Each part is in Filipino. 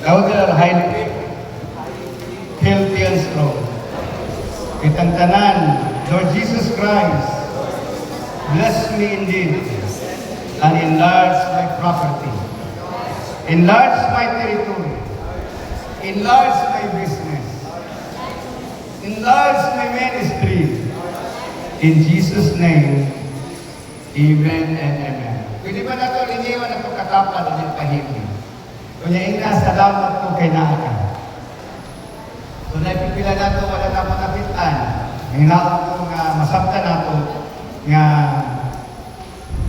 Elder Heinrich, healthy and strong. Kitang tanan, Lord Jesus Christ, bless me indeed and enlarge my property. Enlarge my territory. Enlarge my business. Enlarge my ministry. In Jesus' name, amen and amen. Pwede ba na ito, liniwan na ito katapal ng pahimig? Kunya ina, salamat ko kay Naaka. So naipipila na ito, wala na manapitan. Hinaon ko nga masabta na ito nga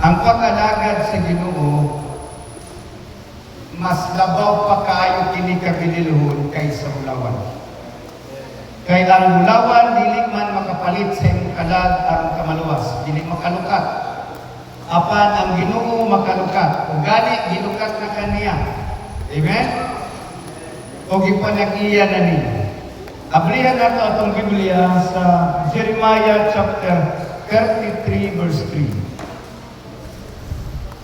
ang pag-alagad sa Ginoo mas labaw pa kayo kini kabililhon kaysa ulawan. Kay ang ulawan, dili man makapalit sa imong kalag ang kamaluwas, dili makalukat. Apan ang Ginoo makalukat. Ug gani gilukat na kaniya. Amen? O gipanagiya na niya. Abrihan nato atong Biblia sa Jeremiah chapter 33 verse 3.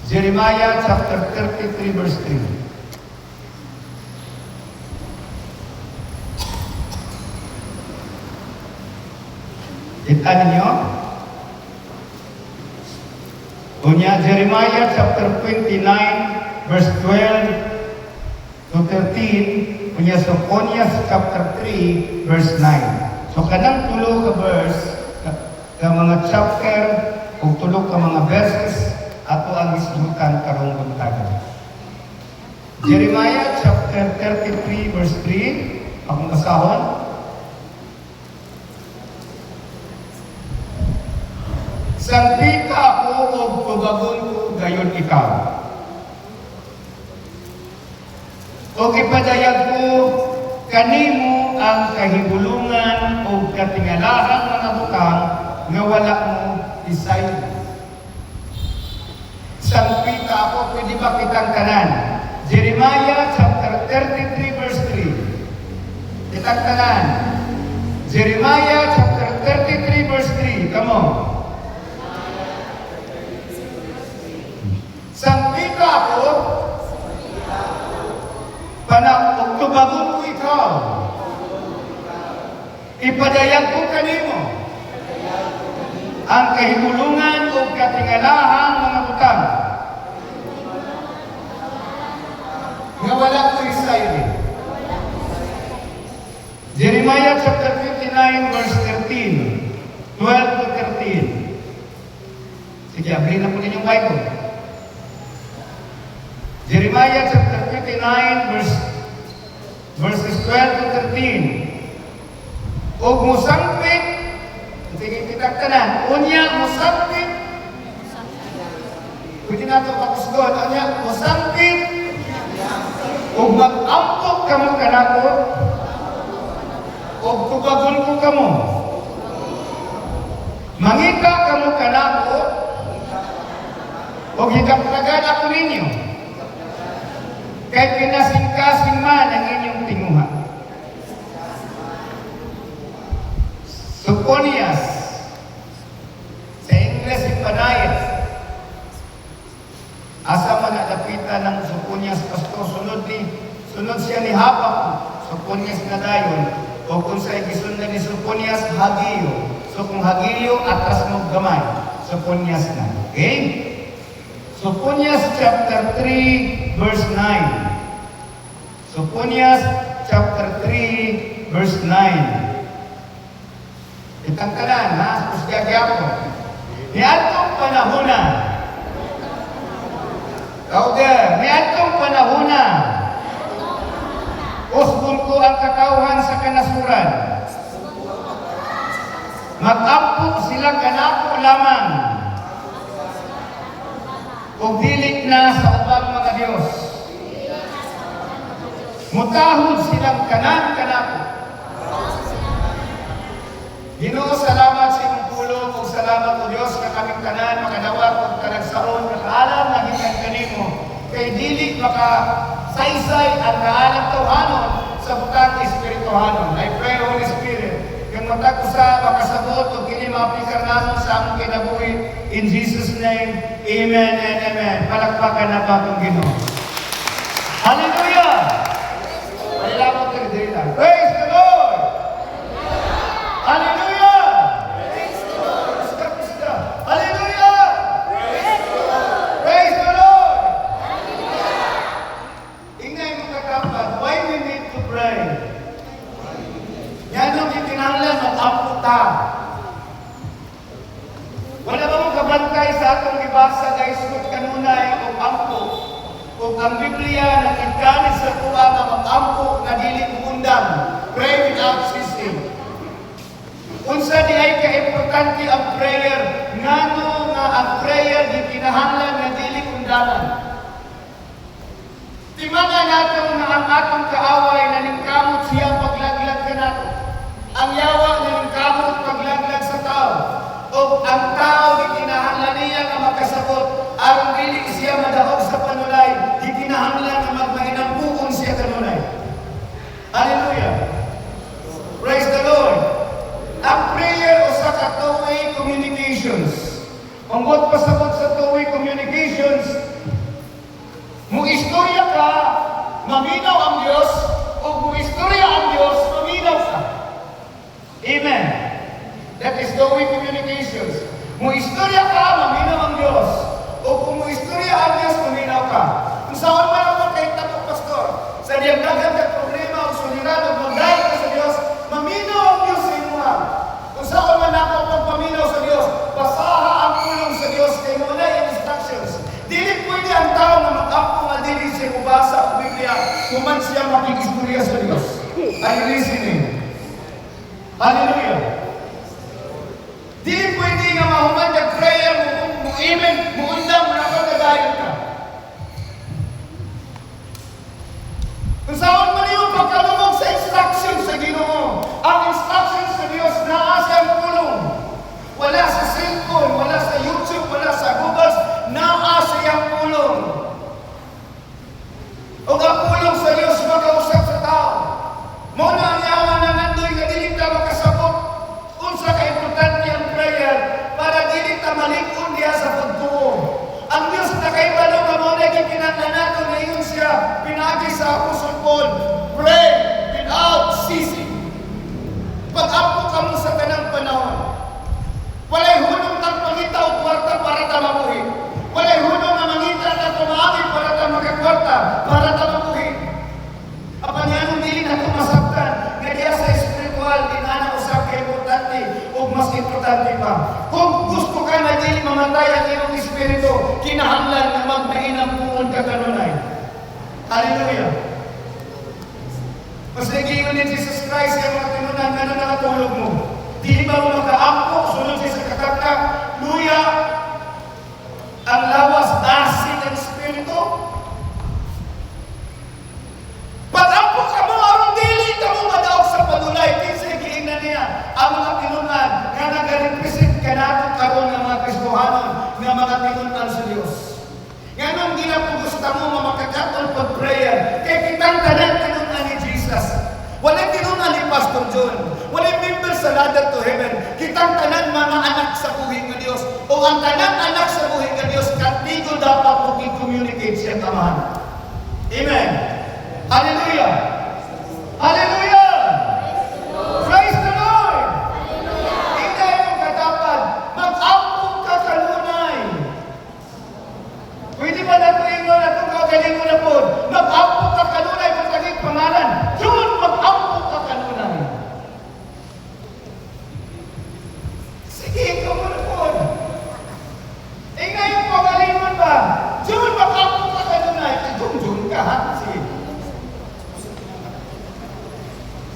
Jeremiah chapter 33 verse 3. Kita ninyo? Unya Jeremiah chapter 29 verse 12 to 13. Unya Sophonias chapter 3 verse 9. So kanang tulo ka verse ka mga chapter ug tulo ka mga verses ato ang isgutan karong buntagan. Jeremiah chapter 33 verse 3, akong kasahon. Sangpita ako o tubagon ko gayon ikaw. O ipadayag ko kanimo ang kahibulungan o katingalahan mga butang nga wala mo isay. Sangpita ako, pwede ba kitang tanan? Jeremiah chapter 33 verse 3. Kitang tanan. Jeremiah chapter 33 verse 3. Come on. Sangpita ako, panagtubagon ko ikaw. Ipadayag ko kanimo ang kahibulungan o katingalahang mga butang nga wala ko isayri. Jeremiah chapter 59 verse 13, 12 to 13. Sige, abrin na po ninyong Bible. Jeremiah chapter 59 verses 12 to 13. O musangpit, sige kita tanan, unya musangpit. Pwede nato pakusgon, unya musangpit. O mag-ampok kamo kanako, o tubagon ko kamo. Mangita kamo kanako, o hikaplagan ako ninyo. Kay pinasing-kasing man ang inyong tinguha. Sophonias. Sa English, Ipanayas. Asa man nadapitan ng Sophonias, Pastor, sunod siya ni Habak. Sophonias na dayon. O kung sa igisundan ni Sophonias, Hagio. So kung Hagio, atras mo gamay. Sophonias na. Okay? Sophonias chapter 3 verse 9. Sophonias chapter 3 verse 9. Itang kanan, ha? Pusyagi ako. Niatong panahuna. Kauder, niatong panahuna. Usbon ko ang kakauhan sa kanasuran. Mag-ampok sila kanako lamang. O dilit na sa ubang mga Diyos. Mutahod silang kanan-kanako. Ginoo, salamat sa imong pulong o salamat o Diyos na kaming tanan makadawat o kanagsaon nakaalam na hikan kanimo kay dili makasaysay ang kaalam tawhanon sa butang espirituhanon. I pray, Holy Spirit, kung matag usa makasabot o kini maaplikar namin sa among kinabuhi. In Jesus' name, amen and amen. Palakpakan na pa itong Ginoo. Hallelujah! Biblia na inkanis sa tuwa nga mag-ampo na dili undang. Pray without ceasing. Unsa di ay ka-importante ang prayer, ngano nga ang prayer di kinahanglan nga dili undangan. Timaga nato nga ang atong kaaway naningkamot siya paglaglag ka nato. Ang yawa naningkamot paglaglag sa tao. O ang tao di kinahanglan niya nga makasabot aron dili siya madahog sa panulay, di kinahanglan nga magmahinambuon siya kanunay. Hallelujah. Praise the Lord. Ang prayer usa ka two-way communications. Ang pasabot sa two-way communications, muistorya ka, maminaw ang Diyos, o muistorya ang Diyos, maminaw ka. Amen. That is two-way communications. Muistorya ka, maminaw ang Diyos, o kung muistorya ang Diyos, maminaw ka. Kung saan man ako kahit ako, pastor, sa diyagdagan ka problema o suliranon, magdahil ka sa Diyos, maminaw ang Diyos sa inyo. Kung saan man ako pagpaminaw sa Diyos, basaha ang tulong sa Diyos kay muna yung instructions. Dili pwede ang tao na mag-ampo nga dili siya mubasa ang Biblia kung man siya makikistorya sa Diyos. Are you listening? Hallelujah. Dili pwede nga mahuman ng prayer mo amen, mo undang, mo nakagagayon ka. Kung saan man yung pagkalumog sa instructions sa Ginoo, ang instructions sa Diyos naa siyang tulong. Wala sa cellphone, wala sa YouTube, wala sa Google, naa siyang tulong. O ang tulong sa Diyos makausap sa tao. Muna ang yawa na nandoy nga dili ka makasabot. Unsa ka importante ang prayer para dili ka malikon diha sa pagtuo. Ang Diyos na kay balo nga mo na gikinahanglan na iyon siya pinagi sa Apostol Paul. Pray without ceasing. Pag-ampo ka mo sa tanang panahon. Walay hunong kang pangita o kwarta para ta mabuhi. Walay hunong na mangita na tumaagi para ta magkakwarta, para ta mabuhi. Apan yanong dili na ito masabtan. Nga diya sa espiritual, inana usap ka importante o mas importante pa. Kung gusto ka na dili mamatay ang iyong espiritu, kinahanglan na magmainang buon ka kanunay. Hallelujah. Mas nagiyon ni Jesus Christ yung mga tinunan na nakatulog mo. Di ba mo makaampo, sunod siya sa kakakta, luya, ang lawas, asin ang espiritu. Pag-ampo ka mo, arong dili ka mo madaog sa panulay, kinsa ikiingnan niya, ang mga tinunan nga nag-represent ka natin karon ng mga Kristohanon, nga mga tinunan sa Diyos. Nga nung ginapugusta mo, mamakakatol pag-prayer, kay kitang tanan tinunan ni Jesus. Walang tinunan ni Pastor John. Walang member sa ladder to heaven. Kitang tanan mga anak sa buhay ng Diyos. O ang tanan anak sa buhay ng Diyos, katigo dapat mo i-communicate siya tamahan. Amen. Hallelujah. Hallelujah. Praise the Lord. Hindi yung katapan. Mag-ampo ka kanunay. Pwede ba na ito ingon na itong kagaling mo na po? Mag-ampo ka kanunay kung taging pangalan. Yun, mag-ampo ka kanunay. Sige, ikaw mo na po. Eh ngayon, pagaling mo ba? Yun, mag-ampo ka kanunay. Jun ka, ha? Sige.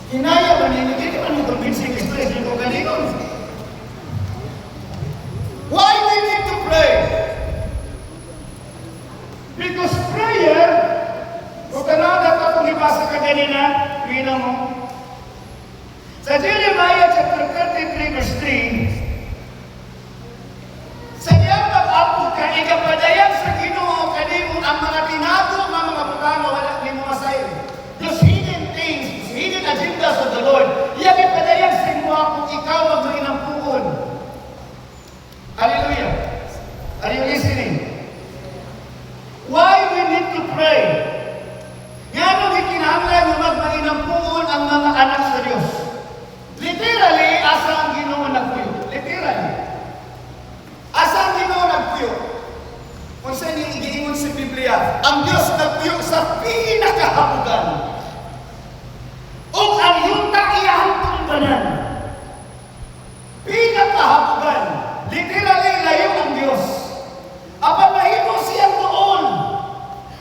Kinaya ba ninyo? Hindi man mo convincing express yung kagalingon. Why we need to pray? Because prayer, kung kanada pa kung ibasa ka ganina, wino mo. Sa Jeremiah chapter 33 verse 3, sa iyang mag-ampo ka, ikapadayan sa Ginoo kanimo ang mga tinago, mga butano, wala ni mo masay. Those hidden things, hidden agendas of the Lord, iyang ipadayan sa imo kung ikaw mag-inampuon. Hallelujah. Are you listening? Why we need to pray? Nga nung ikinahanglan na magmainampuon ang mga anak sa Diyos. Literally, asa ang Ginoo nagpuyo. Literally. Asa ang Ginoo nagpuyo. Kung saan igiingon sa Biblia, ang Diyos nagpuyo sa pinakahabugan. O ang yuta iyahang tumbanan. Pinakahabugan. Literally, layo ang Diyos. Apan mahimo siyang doon.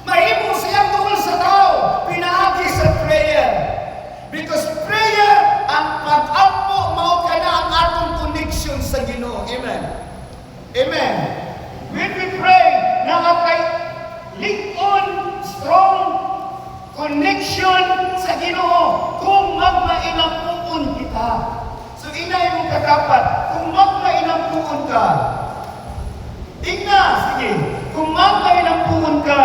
Mahimo siyang connection sa Ginoo kung magmainampuon kita. So inay mong katapat, kung magmainampuon ka, sige, kung magmainampuon ka,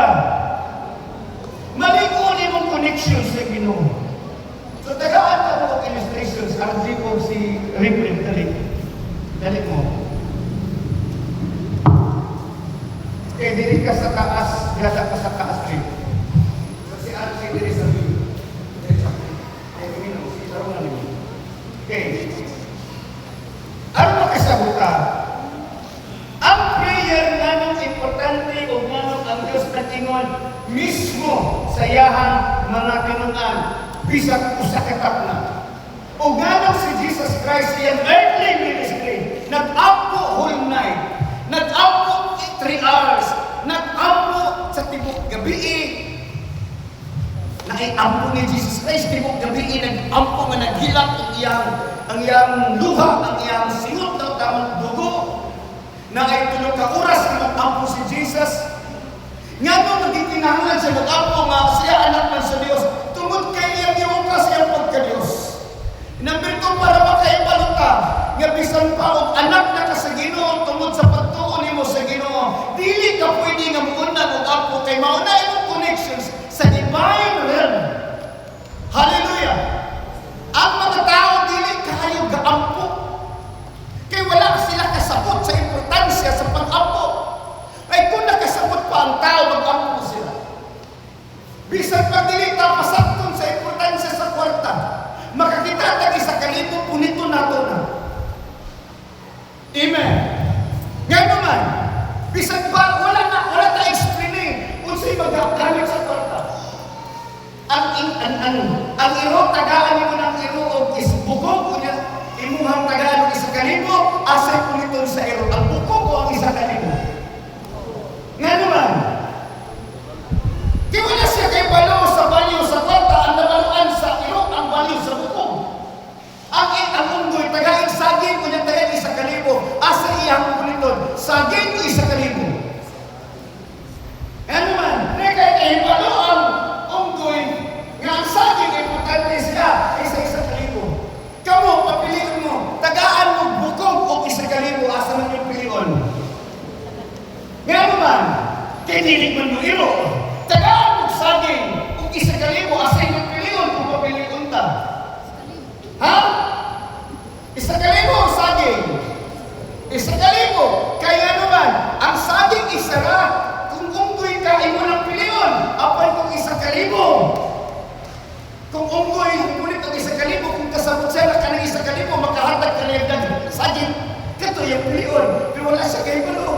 malikunin mong connection sa Ginoo. So tagaan ka mo ang illustrations, RG po si Ripley, dali mo. Okay, dili ka sa taas, gada ka sa taas rin. So si RG dili sa view. Okay. Ano makasabuta? Ang prayer nanong importante o nanong ang Diyos na tingon mismo sa iyahang mga tinunan bisag usa ka tapna. O ganong si Jesus Christ iyang earthly ministry, nag-ampo whole night, nag-ampo 3 hours, nag-ampo sa tibok gabi. Naiampo ni Jesus Christ tibok gabi, nag-ampo nga naghilak ang iyang luha, ang iyang singot ng tamang dugo. Na ay 3 ka oras na nag-ampo si Jesus. Nga nung nagkikinahanglan siya mag-ampo nga siya anak man sa Diyos, tungod kay iyang iukas iyang pagka-Diyos. Number 2, para makaibaluta, nga bisan pa og anak na ka sa Ginoo, tungod sa pagtuon nimo sa Ginoo, dili ka pwede nga muunang og ampo kay mauna imong connections sa divine realm. Hallelujah! Ang mga tao dili kaayo gaampo. Kay wala sila kasabot sa importansya sa pag-ampo. Ay kung nakasabot pa ang tao, mag-ampo sila. Bisan pag dili ta pasakton sa importansya sa kwarta, makakita tagi sa kalibo punito nato na. Amen. Ngayon naman, bisan pa wala ta explain unsay magagamit sa kwarta. Ang iro tagaan nimo ng iro og isbugog niya imuhang tagaan og isa kalibo asay puniton sa iro ang bukog o ang isa kalibo. Nga naman, di wala siya kay balo sa baliw sa kwarta, ang nabaluan sa iro ang baliw sa bukog. Ang unggoy tagaan saging o niya tagaan isa kalibo asa iyang puniton saging o isa kalibo. Nga naman, kay balo ang unggoy nga ang saging ay importante siya isa kalibo. Kamu, papiliin mo, tagaan mo bukog o isa kalibo, asa man yung pilion. Nga naman, kay dilig man mo iro, tagaan mo saging o isa kalibo, asa yung pilion kung papiliin ta. Ha? Isa kalibo o saging? Isa kalibo. Kaya naman, ang saging isara, kung unggoy ka, imo ng pilion, apay kung isa kalibo. Kung unggoy, ngunit ang isa kalibo, kung kasabot siya na ka ng isa kalibo, makahatag ka na yung saging. Kato yung pilion, pero wala siya kay balo.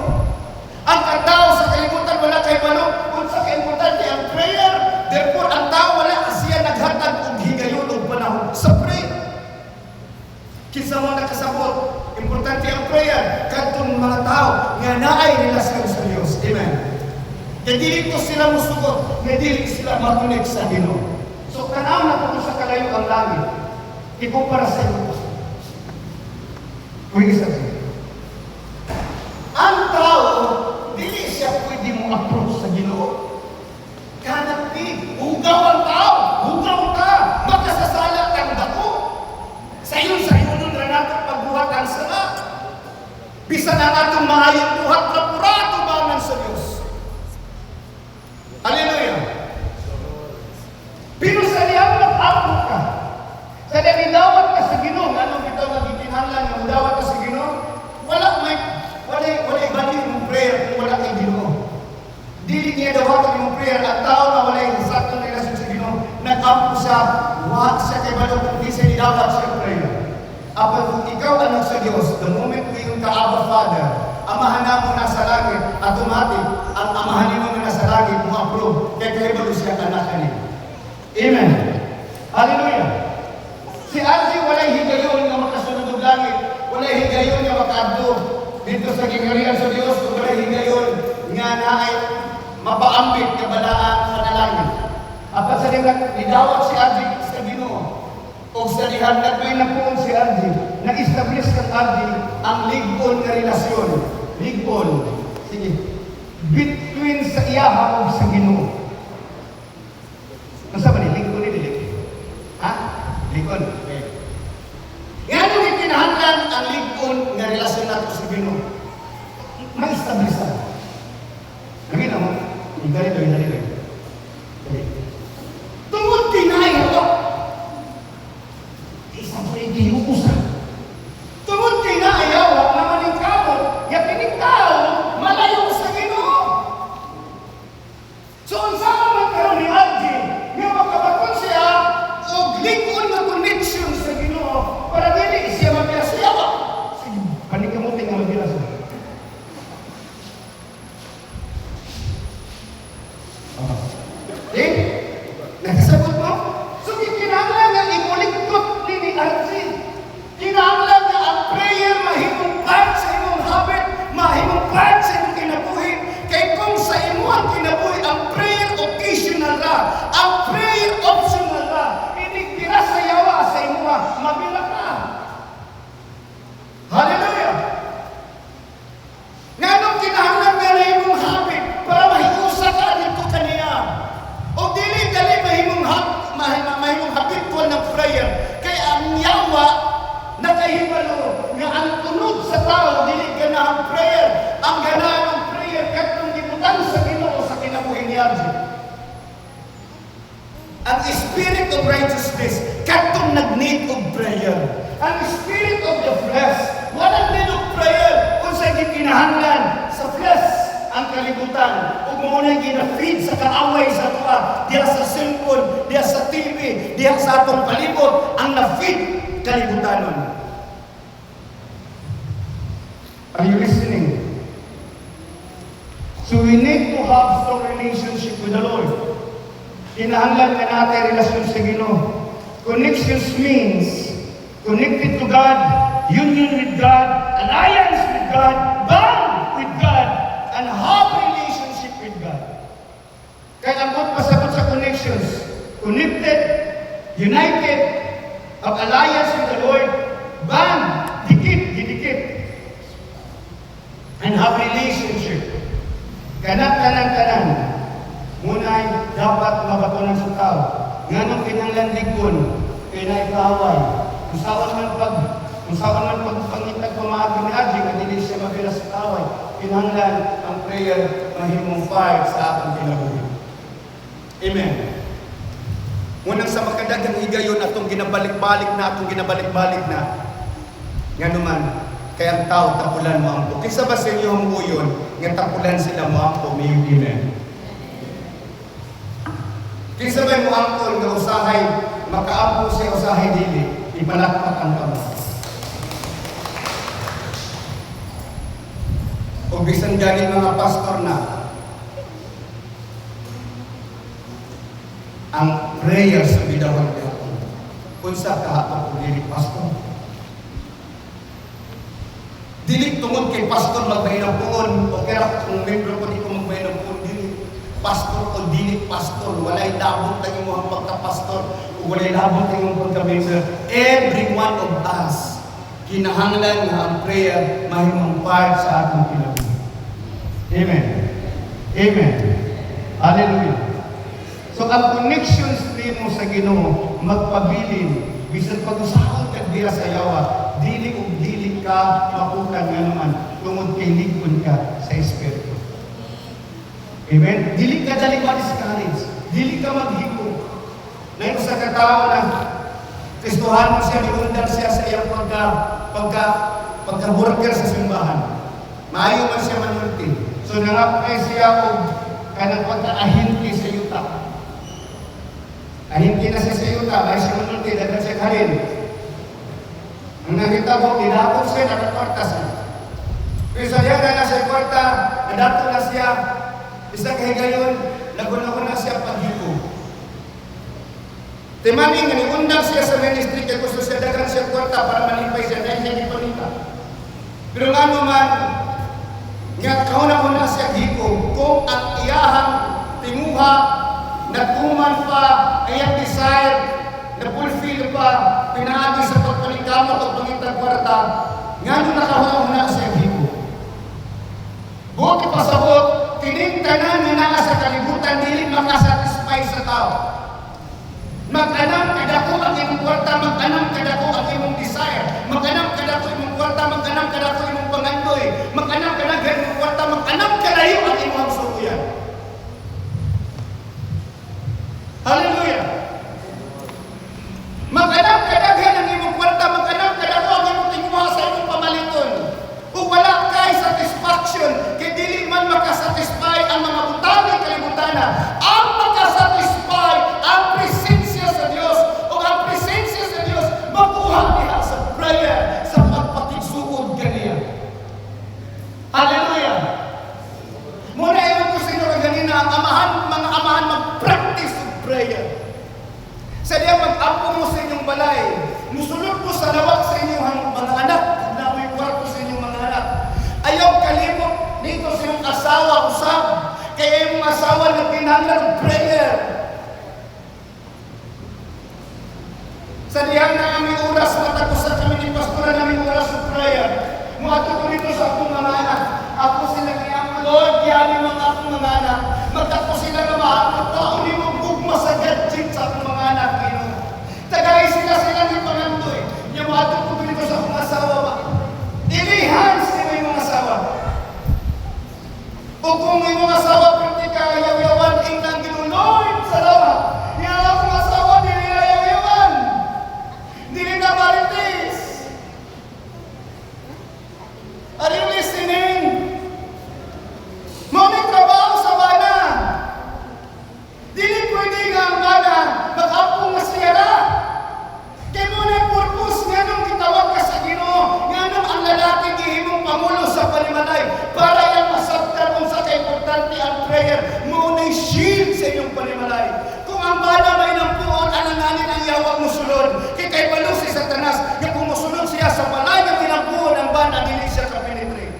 Ang tao sa kalibutan wala kay balo, kung sa kaimportante ang prayer, therefore ang tao wala siya naghatag og higayon og panahon sa pray. Kinsa man nakasabot, importante ang prayer kadtong mga tao nga naay relasyon sa Dios. Amen. Kaya dili ko sila musugot, nga dili sila makunik sa Ginoo. So, tanaw na po sa kalayo ang langit. Ikumpara sa iyo. Uy, isa siya. Ang tao, dili siya pwede mo approach sa Ginoo. Kanapig, hugaw ang tao, hugaw ka, makasasala kang dako. Sa iyo nun na natin pagbuhat ang sala. Bisa na natong maayong buhat na purato banan sa Diyos. Hallelujah. Pero sa niyang mag-apot ka, sa nabidawat ka sa Ginoo, anong ito nagitinhanlan na mudawat ka sa Ginoo? Wala bali mong prayer kung wala kay Ginoo. Dili niya dawatan mong prayer at tao na wala yung saktong relasyon sa Ginoo. Nag-apot siya, wala siya kay balo kung di siya nidawat siya prayer. Apan kung ikaw anak sa Diyos, the moment mo ka Abba Father, amahan na mo na sa langit, automatic, ang amahan mo na sa langit mo approve, kaya kaya balo siya anak ka niya. Amen. Hallelujah. Si Archie walay higayon nga makasunod og langit, walay higayon nga makaadto dito sa gingharian sa Dios, walay higayon nga naay mapaambit nga balaan panalangin. Apat sa dingat idawat si Archie sa Ginoo. O sa dihan nagway na po si Archie, nag-establish kang Archie ang ligon nga relasyon. Ligon. Sige. Between sa iyaha o sa Ginoo. Nasa ba ligon. Okay. Nga nung itinahanglan ang ligon nga relasyon nato sa Ginoo. Mag-establish na. Nakita mo? Igalito. Okay. Tungod kinayaw. Isang po ikinuusan. Tungod kinayaw, naman yung kamot, yakinig tao, malayo sa Ginoo. So, ang sama man karoon ni Adji, nga makabaton siya, o ligon na connection sa Ginoo, para dili siya magkasiyawa. Sige, panikamutin nga magkilasa. Eh? Nakasagot mo? So, kinahanglan nga imuliktot ni Adji. Kinahanglan nga ang prayer mahimong part sa imong habit, mahimong part sa imong kinabuhi. Kay kung sa imong kinabuhi, ang prayer occasional ra, ang prayer optional ra, hindi tira sa yawa sa imong mabila ka. Hallelujah! Nga nung kinahanglan nga na imong habit para mahiusa ka dito kaniya. O dili-dali mahimong habitual ng prayer. Kaya ang yawa nakahibalo nga ang tunod sa tao dili ganahan prayer. Ang ganahan ng prayer katong gibutan sa Ginoo sa kinabuhi ni Adji. Ang spirit of righteousness katong nag-need of prayer. Ang spirit of the flesh walang need of prayer unsay gikinahanglan sa flesh ang kalibutan ug mao na gina-feed sa kaaway sa tuwa diha sa cellphone, diha sa TV, diha sa atong palibot ang na-feed kalibutanon. Are you listening? So we need to have strong relationship with the Lord. Kinahanglan nga natin relasyon sa Ginoo. Connections means connected to God, union with God, alliance with God, bond with God, and have relationship with God. Kaya ang pasabot sa connections, connected, united, have alliance with the Lord, bond, didikit, and have relationship. Kanan. Muna'y dapat mabatunan sa tao. Nga nung kinanglandigon, kinaikaway. Kung saan man pagpangitag pamahagi ni Adji, nga dili siya mabila sa kaway, kinahanglan ang prayer mahimong part sa atong kinabuhi. Amen. Munang sa makadagang higayon atong ginabalik-balik na. Nga naman, kaya ang tao tapulan mo ampo. Kaysa ba sa inyo ang uyon, nga tapulan sila mo ampo, may amen. Kaysa ba mo ampo nga usahay, makaampo sa usahay dili, ipalakpak ang kamo. O bisan galing mga pastor na, ang prayer sa bidawang yapon, kung sa kahapon kung dili pastor. Dili tungod kay pastor magbahinang puon, o kaya kung membro ko di ko magbahinang puon, dili pastor o dili pastor, walay labot na yung mga pagka-pastor, o walay labot na yung pagka-member. Every one of us, kinahanglan nga ang prayer mahimong part sa atong kinabuhi. Amen. Amen. Hallelujah. So ang connections mo sa Ginoo magpabilin bisan pag-usahan ka diha sa yawa, dili ug dili ka mapukan nga naman tungod kay ligon ka sa espiritu. Amen. Dili ka dali ma-discourage, dili ka maghiko. Nayo sa katao na Kristohan mo siya, niundang siya sa iyang pagka-worker sa simbahan. Maayo man siya manulti. So nangapay siya og kanang pagka-ahinti sa yuta. Ahinti na siya sa yuta, may siya manulti, dagan siya karin. Ang nakita ko, tinapon siya, nakakwarta siya. Pero sa diyan na siya kwarta, nadato na siya, isang kahigayon, nagunahon na siya paghipo. Timani nga niundang siya sa ministry, kaya gusto siya dagan siya kwarta para malipay siya, dahil siya ipanita. Pero nga naman, nga kauna-una siya hipo, kung ang iyahang tinguha, natuman pa, ayang desire, na-fulfill pa, pinaagi sa pagpalikamot o pangitag kwarta, nga nung nakauna-una siya hipo. Buti pasabot, tiningtanan niya na sa kalibutan, dili makasatisfy sa tao. Mag-anam, kadako ang iyong kwarta, mag-apo mo sa inyong balay. Musulod ko sa lawak sa inyong mga anak. Na may kwarto sa inyong mga anak. Ayaw kalimot dito sa inyong asawa, usab. Kaya yung asawa na pinanglan ng prayer. Sa diyan na aming oras, matagusan kami ni Pastora naming oras sa prayer. Muato ko dito sa akong mga anak. Ako sila kaya ang Lord, kaya mga akong mga anak. Magtapos sila na mahapot na ako ni mong gugma sa gadget sa akong mga anak. Tagay sila ni Pangandoy. Yung muato ko dito sa akong asawa ba. Ilihan sila yung mga asawa. O kung may mga asawa, pwede ka yaw-yawan, ingkang Lord, salamat. Yung akong asawa, dili na yaw-yawan. Dili na marites. Are you listening? Maming trabaho sa bana. Dili pwede nga ang bana, mag-apong masiyara. Kaya mo na yung purpose nga nung kitawag ka sa Ginoo, nga nung ang lalaki gihimong pangulo sa panimalay, para yung masabtan kung sa kaimportante ang prayer, mo na shield sa inyong panimalay. Kung ang bana may nampuon, alanganin ang yawag mo sulod. Kaya kay balo si Satanas, na kung musulod siya sa balay na pinampuon, ang bana, dili siya kapinitre.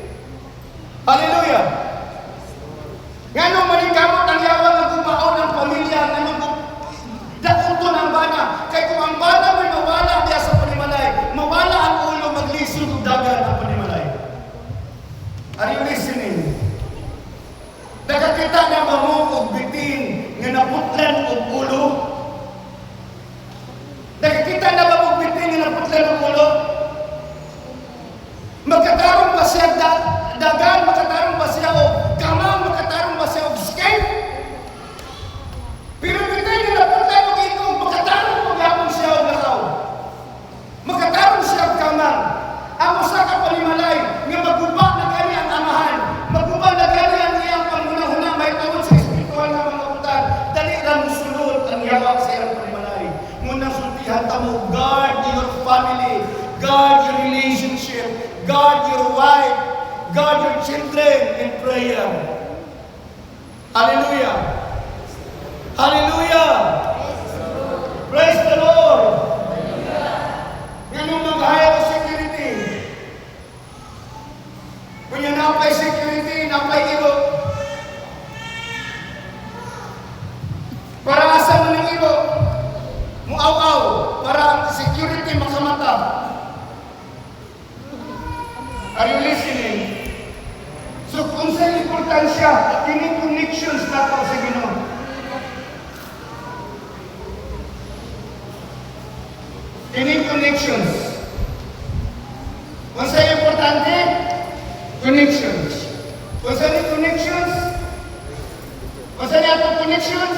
Hallelujah! Nga nung manikamot ang yawag na kumaon ng pamilya, nga nung dakuto ng bana. Kaya kung ang bana may mawala diya sa panimalay, mawala ang ulo, maglisod o dagan ang panimalay. Are you listening? Nakakita na ba mo og bitin nga naputlan og ulo? Nakakita na ba mo og bitin nga naputlan og ulo? Magkatarong ba siya dagan? Magkatarong ba siya og kamang? Magkatarong ba siya og escape? Pero bitin nga naputlan og ikong, magkatarong mo gapon siya og nakaw. Magkatarong siya og kamang. Ang usa ka panimalay nga maguba na gani ang amahan. Maguba na gani ang iyang panghunahuna may tawon sa espiritual na mga utan. Dali ra musulod ang yawag sa iyang panimalay. Ngunang sultihan ta mo, guard your family, guard your relationship, guard your wife, guard your children in prayer. Hallelujah! Hallelujah! Praise the Lord! Ganun mag-hire of security. Kung yan napay security, napay ilo. Para asa mo ng ilo, muaw-aw, para ang security makamata. Are you listening? So kung sa importansya, kining connections na ito sa Ginoo. Kining connections. Kung sa importante, connections. Kung sa connections, kung sa niya connections,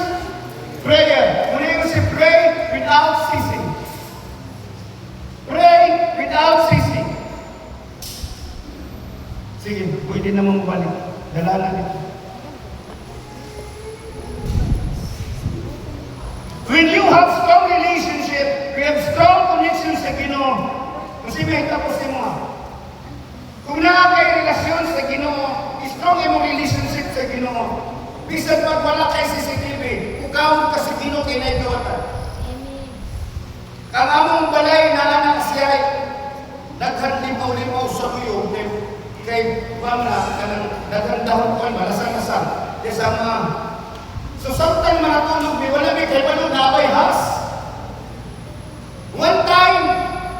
prayer. Muna yung si pray without ceasing. Pray without ceasing. Sige, pwede naman balik. Dala na dito. When you have strong relationship, you have strong connections sa Ginoo. Kasi may tapos mo. Kung na kay relasyon sa Ginoo, strong imong relationship sa Ginoo. Bisan pag wala kay CCTV, ukawon ka sa Ginoo kay naigawatan. Ang among balay na anak siya, daghan limaw-limaw sa kuyo, kay Pamela, daghan dahon ko, malasang-lasang, kasama. So, samtang manatulog, wala may kay Palo na abay has. One time,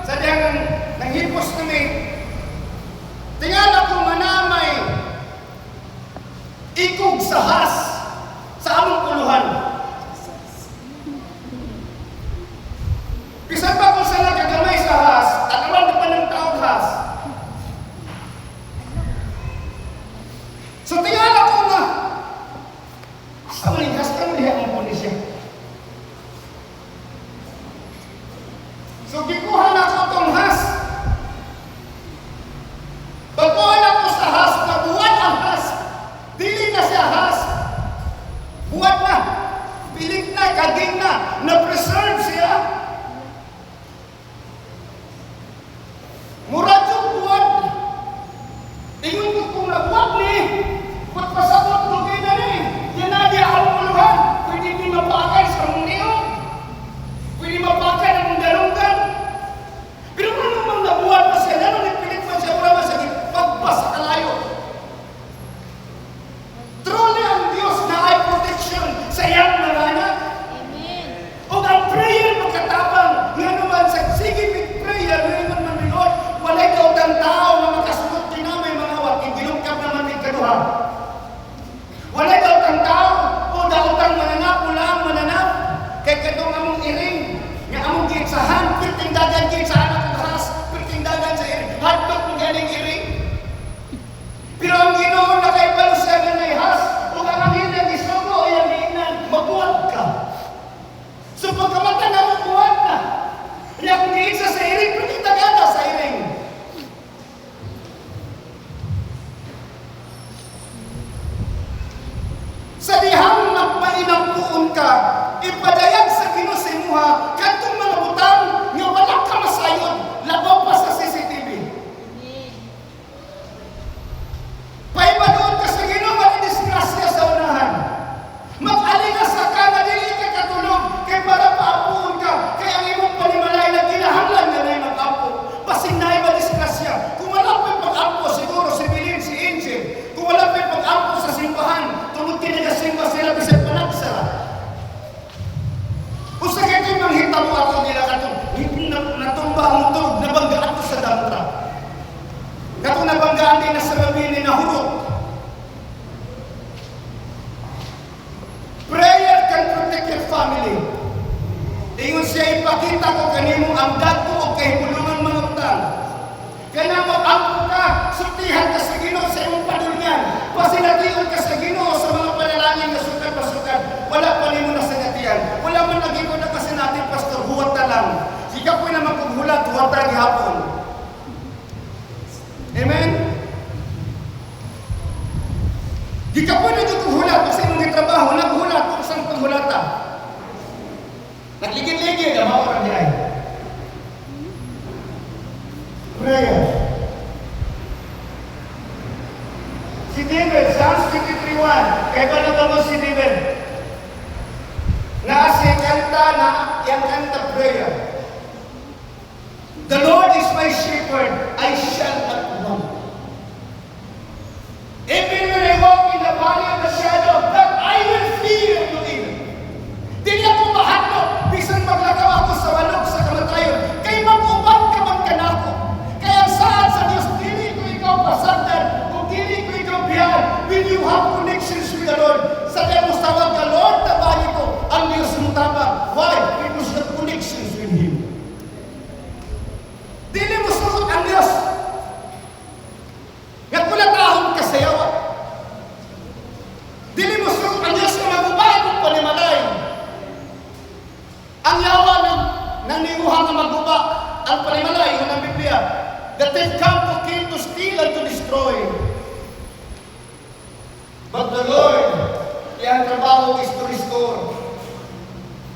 sa diyang nanghipos kami, tingnan ako manamay, ikog sa has, sa among puluhan. Bisan pa kung saan nagagamay sa has, at alam pa ng taong has. So, tingnan ako nga, sa malinghas ka mo lihat ang punisya. So, gikuha na ako itong has. Pagkuha na ako sa has, nabuhat ang has. Dili na siya has. Buhat na. Pilit na, kaging na. Na-preserve siya. Murad yung buhat. Ingon ko kung nabuhat ni, ba't pasabot lugay na ni? Yan na di ang puluhan. Pwede di mapakay sa mong niyo. Pwede mapakay ang among iring, nga among giitsahan, perting dagan giitsahan ang ahas, perting dagan sa iring, hadlok ng galing iring. Pero ang Ginoo nakaibalo siya nga may has, kung ang angin ang isugo o yung hiinan, mabuhat ka. So pagkamata na mabuhat ka, kaya kung giitsa sa iring, perting dagan sa iring. Sa dihang nagpainampuon ka, ipadayag sa Ginoo sa imuha, kadtong mga butang nga wala ka masayod, labaw pa sa CCTV. Paibadoon ka sa Ginoo, malidisgrasya sa unahan. Mag-aligas ka nga dili ka katulog, kay para paapuon ka, kay ang imong panimalay na kinahanglan nga na'y mag-apo. Basing na'y madisgrasya. Kung wala pa'y pag-apo, siguro si Bilin, si Angel. Kung wala pa'y pag-apo sa simbahan, tungod kinagasimba sila bisag panagsara. Kung sa kito'y manghitabo ato nila katong natumba ang tulog, nabangga ato sa damtra. Katong nabanggaan din na sa mabini na hurot. Prayer can protect your family. Ingon siya, ipakita ko kanimo ang dato o kahibulungan mga utang. Kaya mag-ampo ka, sultihan ka sa Ginoo sa imong padulngan. Pasinatiyon ka sa Ginoo sa mga panalangin na sukat-pasukat. Wala pa nimo na sanatian. Wala man lagi ko na kasi natin, Pastor, huwat na lang. Sika po naman kung hulat, huwat na gihapon. Amen? Di ka po na dito hulat kasi imong trabaho, naghulat kung saan paghulata. Nagligid-ligid, ang mga orang di ay. Prayer. Si David, Psalms 53:1, kaya ba natamo si David? Naasi kanta na, yang kanta prayer. The Lord is my shepherd, I shall not want. Even when I walk in the valley of the shadow of death, I will fear no evil. Dili ako mahadlok, bisan maglakaw ako sa walog sa kamatayon, kay mag-uban ka man kanako. Kaya saan sa Diyos, dili ko ikaw pasagdan, kung dili ko ikaw biyahan, when you have connections with the Lord, sa Diyos tawag ka, Lord, tabahin ko, ang Diyos mo tabang. Why? Because you have connections with Him. Dili mo sugot ang Diyos. Nga kulatahon ka sa yawa. Dili mo sugot ang Diyos na magubahan mo panimalay. Ang yawa ng naniguhan na maguba, ang panimalay, yun ang Biblia. That they come to kill, to steal, and to destroy. But the Lord, iyang trabaho is to restore.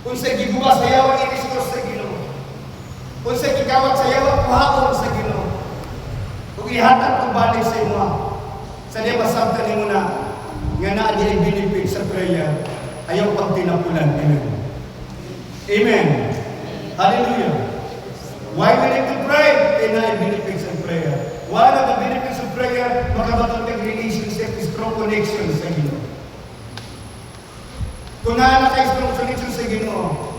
Kung sa giguba sa yawa, i-restore sa Ginoo. Kung sa gigawat sa yawa, kuhaon sa Ginoo. Kung ihatag kong balik sa imo, sa diya masabtan mo na, nga na di benefit sa prayer, ayaw pag tinapulan. Amen. Amen. Hallelujah. Why we need to pray? Kaya na benefits of prayer. One of the benefits of prayer, makabatong relationship is strong connection sa Ginoo. Kung naana kayo strong connection sa Ginoo,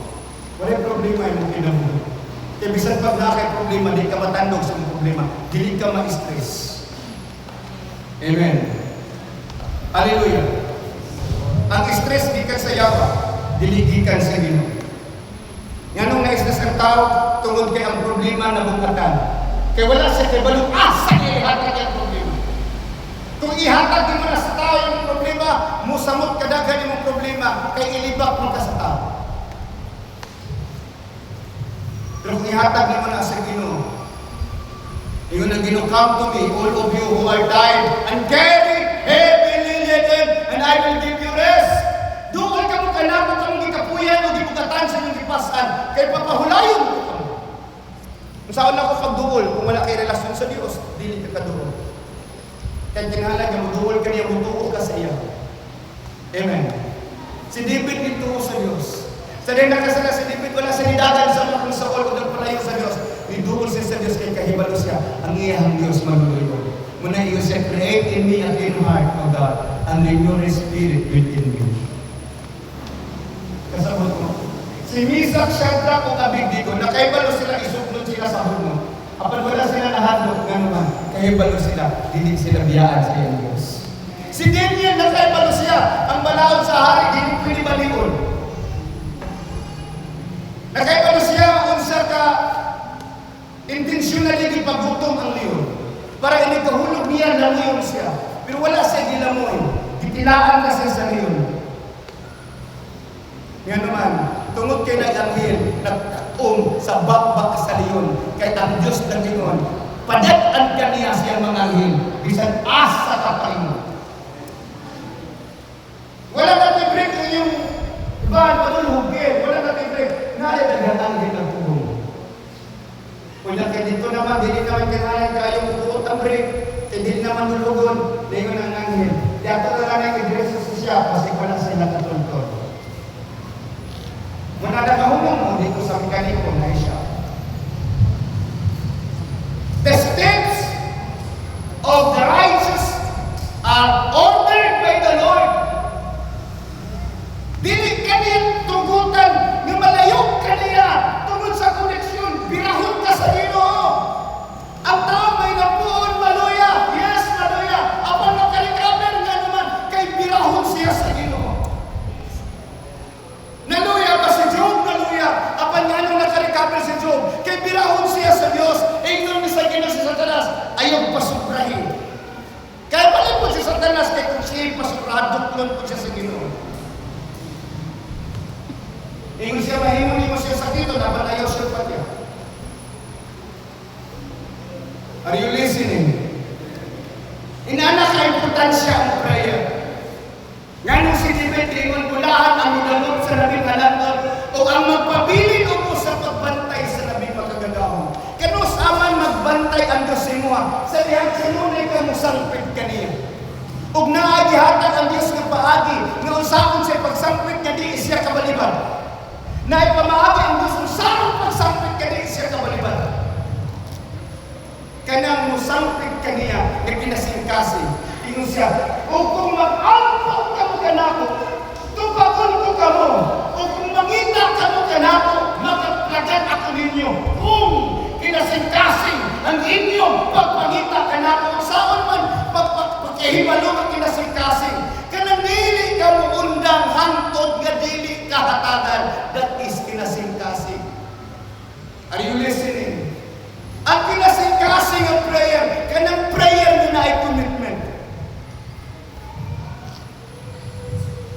wala problema yung kinabuhi. Kaya bisan pag nakay problema, di ka matandog sa problema, di ka ma-stress. Amen. Hallelujah. Ang stress gikan sa yawa, dili gikan sa Ginoo. Nganong na-stress ang tao tungod kay ang problema na bukatan. Kaya wala siya kay balong asa ihatag ang problema. Kung ihatag mo na sa tao yung problema, musamot kadaghan yung problema, kay ilibak mo ka sa tao. Pero kung ihatag mo na sa Ginoo, yun ang Ginoo, come to me, all of you who are tired and carried heavily laden, and I will give you rest. Doon ka mo kanako kang gikapuyan o gibukatan sa inyong gipasan, kay papahulayon mo ka mo. Kung saan ako pagduol, kung wala kay relasyon sa Diyos, dili ka kaduol. Kaya kinahanglan mo duol ka niya, mutuo ka sa iya. Amen. Si David nituo sa Diyos. Sa din nakasala si David, wala sa nidagan sa mga sa wall, kung palayo sa Diyos. Niduol siya sa Diyos, kay kahibalo siya. Ang iyang Diyos magluluyo. Muna iyo siya, create in me a clean heart, O God, and renew your spirit within me. Kasabot mo. Si Misak, Shadrach, o Abednego, nakaibalo sila, isuklod sila sa hulmo. Kapag wala sila nahadlok, nga naman, kahibalo sila, hindi sila biyaan sa iyang Diyos. Si Daniel, nakaibalo siya, ang balaod sa hari, hindi pwede malion. Nakay siya unsa ka intentionally gipagutom ang leon para inigahulog niya na leon siya. Pero wala siya gilamoy. Gitilaan na siya sa leon. Yan naman, tungod kay nag-anghel, sa bakbak sa leon, kay ang Diyos ng Gingon, padat-an kaniya siya mga anghel, bisan asa kapay mo. Wala natin break yung ibahan panulhugin, wala natin break, nalalagang anghel ang tubong. Kung kay dito naman, hindi naman kinahalan kayong buot ang break, hindi naman nulugon, lingon ang anghel. Diyato na lang ang idreso siya, kasi wala sila katuntun. Muna nakahumong mo dito sa mekaniko na siya. The steps of the righteous are ordered by the Lord. Dili kaniya tugutan nga malayo kaniya tungod sa koneksyon. Birahon ka sa Ginoo. Ang tao may napuon maluya. Yes, maluya. Apang nakalikaber nga naman kay birahon siya sa Ginoo. Naluya ba si Job? Naluya. Apan nga nung nakarikaber si Job, kay birahon siya sa Diyos, ingnon ni sa Ginoo si Satanas, ayaw pasubrahin. Kaya pala po si Satanas, kay kung siya'y pasubrado, doon po siya sa Ginoo. Ingon siya, mahimong mo siya sa dito, dapat ayaw siya pa niya. Are you listening? Inana ka importansya ang prayer. Nga nung si David, ingon kulahan ang udalot sa labing halandot o ang magpabilin mo sa pagbantay sa labing makagagahon. Kano saman magbantay ang Diyos sa imuha, sa dihat sa nunay ka mo sangpit kaniya. Ug naagihatag ang Diyos ng paagi, nga usapon sa pagsangpit nga di siya kabaliban. Naipamaagi ang Diyos ng sarong pagsangpit nga di siya kabaliban. Kanang musangpit kaniya, nga pinasingkasing. Ingon siya, o kung mag-ampok ka mo kanako, tubagon ko ka mo. O kung mangita ka mo kanako, magkaplagan ako ninyo. Kung kinasingkasing ang inyong pagpangita kanako, saan man pagkahibalo ka kinasingkasing, kanang dili ka mo undang hantod nga dili kahatagan, that is kinasingkasing. Are you listening? Ang kinasingkasing ang prayer, kanang prayer na ay commitment.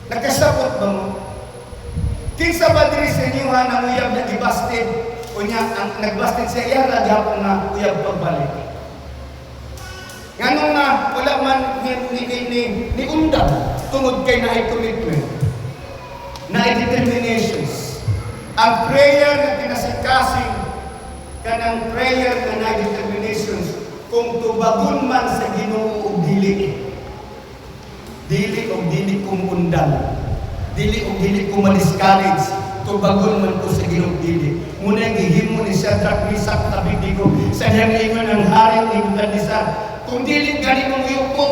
Nagkasabot ba mo? Kinsa ba diri sa inyo ha nang uyab na gibasted o niya ang nagbasted sa iya na gihapon na uyab pagbalik. Nganong nga wala man ni undang tungod kay naay commitment. Naay determinations. Ang prayer na kinasingkasing kanang prayer na naay determinations kung tubagon man sa Ginoo og dili. Dili o dili kong undan. Dili o dili ko ma-discourage. Tubagon man ko sa Ginoo dili. Muna gihimo ni Shadrach, Meshach, Abednego sa diyang ingon ng hari ni Nebukadnezar. Kung dili gani mong yuko,